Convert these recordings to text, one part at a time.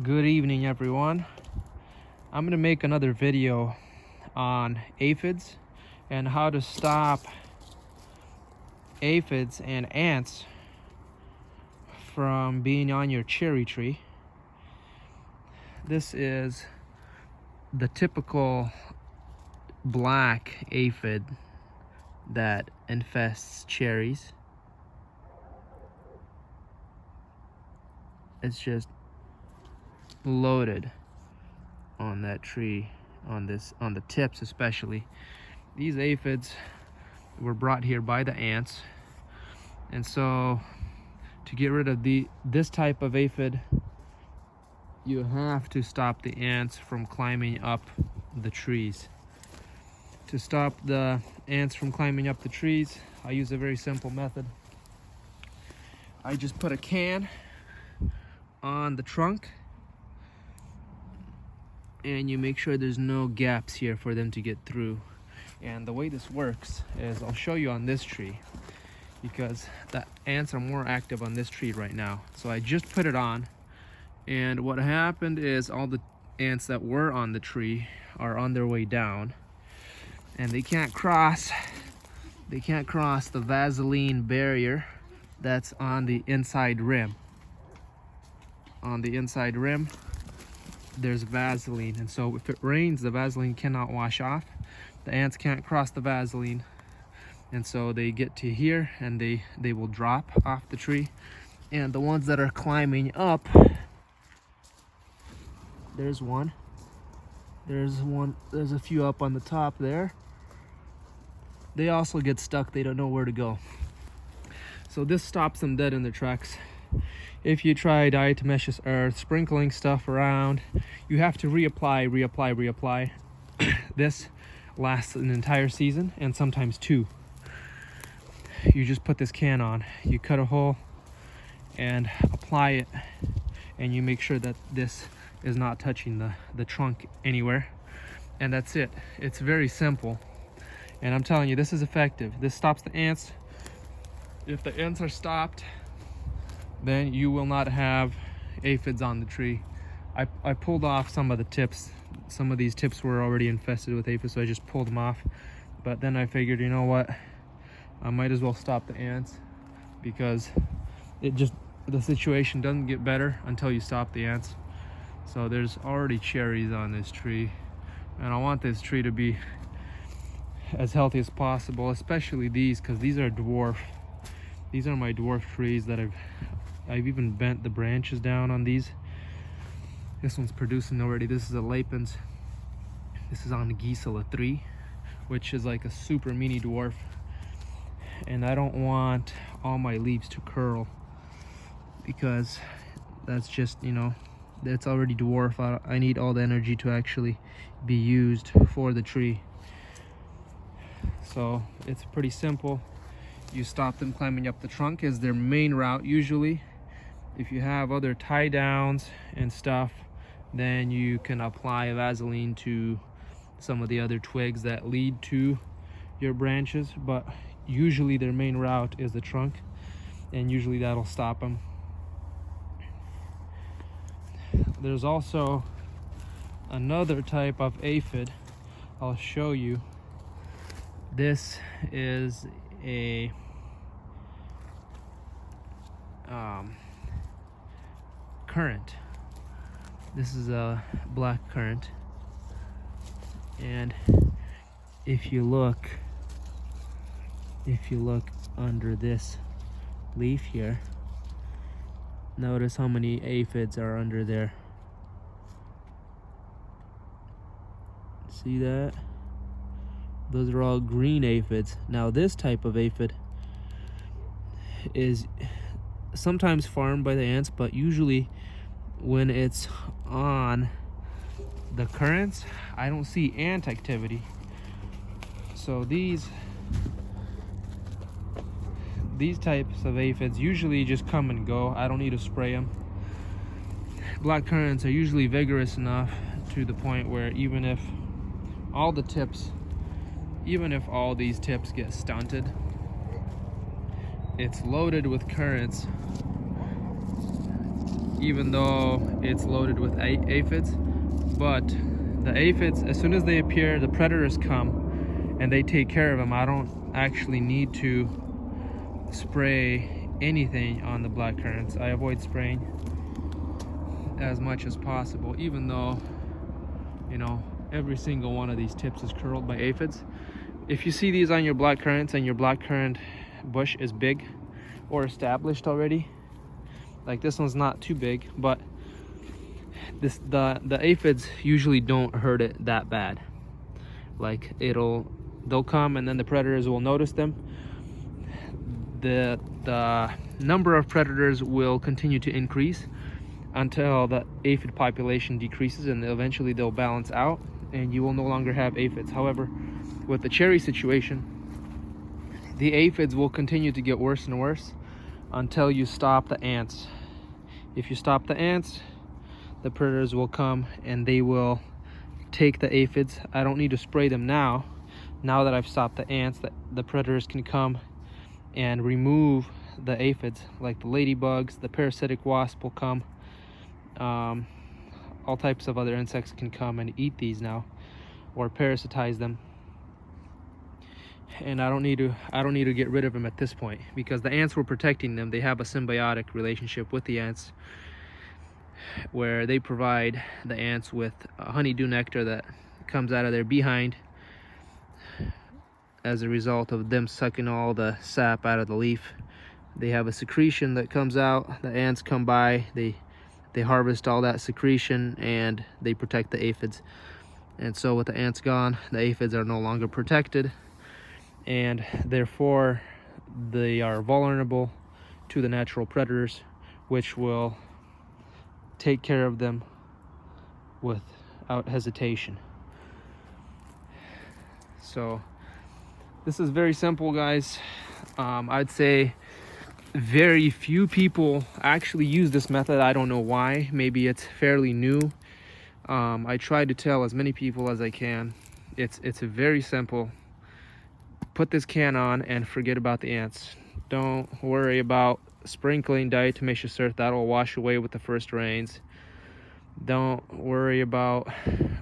Good evening, everyone. I'm going to make another video on aphids and how to stop aphids and ants from being on your cherry tree. This is the typical black aphid that infests cherries. It's just loaded on that tree, on the tips especially. These aphids were brought here by the ants, and so to get rid of this type of aphid, you have to stop the ants from climbing up the trees. To stop the ants from climbing up the trees, I use a very simple method. I just put a can on the trunk, and you make sure there's no gaps here for them to get through. And the way this works is, I'll show you on this tree, because the ants are more active on this tree right now. So I just put it on, and what happened is all the ants that were on the tree are on their way down, and they can't cross the Vaseline barrier that's on the inside rim. On the inside rim there's Vaseline, and so if it rains, the Vaseline cannot wash off. The ants can't cross the Vaseline, and so they get to here and they will drop off the tree. And the ones that are climbing up, there's a few up on the top there. They also get stuck, they don't know where to go. So this stops them dead in their tracks. If you try diatomaceous earth, sprinkling stuff around, you have to reapply. This lasts an entire season, and sometimes two. You just put this can on, you cut a hole and apply it, and you make sure that this is not touching the trunk anywhere, and that's it. It's very simple, and I'm telling you, this is effective. This stops the ants. If the ants are stopped, then you will not have aphids on the tree. I pulled off some of the tips. Some of these tips were already infested with aphids, so I just pulled them off. But then I figured, you know what, I might as well stop the ants, because the situation doesn't get better until you stop the ants. So there's already cherries on this tree, and I want this tree to be as healthy as possible, especially these, because these are dwarf. These are my dwarf trees that I've even bent the branches down on these. This one's producing already. This is a Lapins. This is on Gisela 3, which is like a super mini dwarf. And I don't want all my leaves to curl, because that's just, it's already dwarf. I need all the energy to actually be used for the tree. So it's pretty simple. You stop them climbing up the trunk is their main route usually. If you have other tie downs and stuff, then you can apply Vaseline to some of the other twigs that lead to your branches, but usually their main route is the trunk, and usually that'll stop them. There's also another type of aphid I'll show you. This is a currant. This is a black currant, and if you look under this leaf here, notice how many aphids are under there. See that? Those are all green aphids. Now this type of aphid is sometimes farmed by the ants, but usually when it's on the currants, I don't see ant activity. So these types of aphids usually just come and go. I don't need to spray them. Black currants are usually vigorous enough to the point where even if all these tips get stunted, it's loaded with currants. even though it's loaded with aphids. But the aphids, as soon as they appear, the predators come and they take care of them. I don't actually need to spray anything on the blackcurrants. I avoid spraying as much as possible, even though, you know, every single one of these tips is curled by aphids. If you see these on your blackcurrants and your blackcurrant bush is big or established already, like this one's not too big, but the aphids usually don't hurt it that bad. Like they'll come and then the predators will notice them. The number of predators will continue to increase until the aphid population decreases, and eventually they'll balance out and you will no longer have aphids. However, with the cherry situation, the aphids will continue to get worse and worse until you stop the ants. If you stop the ants, the predators will come and they will take the aphids. I don't need to spray them now. Now that I've stopped the ants, the predators can come and remove the aphids. Like the ladybugs, the parasitic wasp will come. All types of other insects can come and eat these now, or parasitize them. And I don't need to get rid of them at this point, because the ants were protecting them. They have a symbiotic relationship with the ants, where they provide the ants with honeydew nectar that comes out of their behind as a result of them sucking all the sap out of the leaf. They have a secretion that comes out. The ants come by, they harvest all that secretion, and they protect the aphids. And so with the ants gone, the aphids are no longer protected, and therefore they are vulnerable to the natural predators, which will take care of them without hesitation. So this is very simple, guys. I'd say very few people actually use this method. I don't know why. Maybe it's fairly new. I try to tell as many people as I can. It's very simple. Put this can on and forget about the ants. Don't worry about sprinkling diatomaceous earth. That'll wash away with the first rains. Don't worry about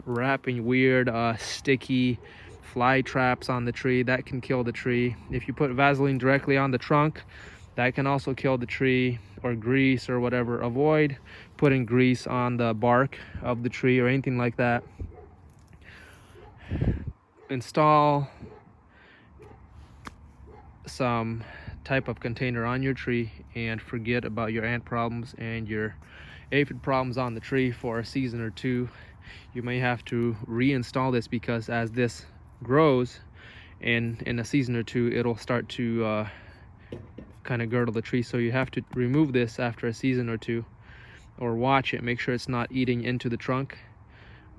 wrapping weird sticky fly traps on the tree. That can kill the tree. If you put Vaseline directly on the trunk, that can also kill the tree, or grease or whatever. Avoid putting grease on the bark of the tree or anything like that. Install some type of container on your tree and forget about your ant problems and your aphid problems on the tree for a season or two. You may have to reinstall this, because as this grows in a season or two, it'll start to kind of girdle the tree. So you have to remove this after a season or two, or watch it, make sure it's not eating into the trunk.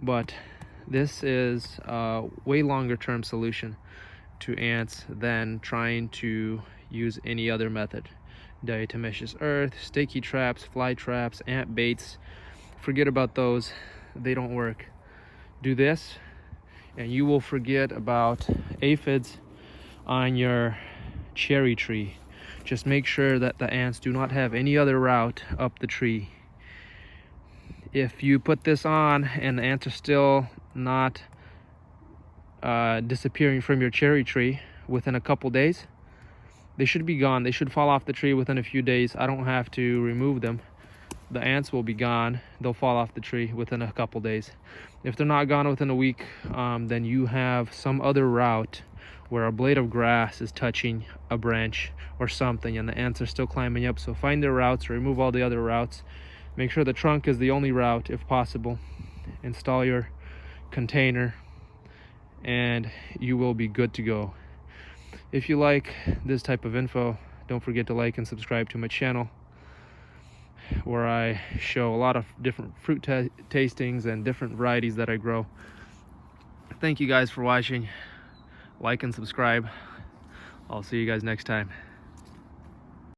But this is a way longer term solution to ants than trying to use any other method. Diatomaceous earth, sticky traps, fly traps, ant baits, forget about those. They don't work. Do this and you will forget about aphids on your cherry tree. Just make sure that the ants do not have any other route up the tree. If you put this on and the ants are still not disappearing from your cherry tree within a couple days, they should be gone. They should fall off the tree within a few days. I don't have to remove them. The ants will be gone. They'll fall off the tree within a couple days. If they're not gone within a week, then you have some other route where a blade of grass is touching a branch or something, and the ants are still climbing up. So find their routes, remove all the other routes. Make sure the trunk is the only route if possible. Install your container and you will be good to go. If you like this type of info, don't forget to like and subscribe to my channel, where I show a lot of different fruit tastings and different varieties that I grow. Thank you guys for watching. Like and subscribe. I'll see you guys next time.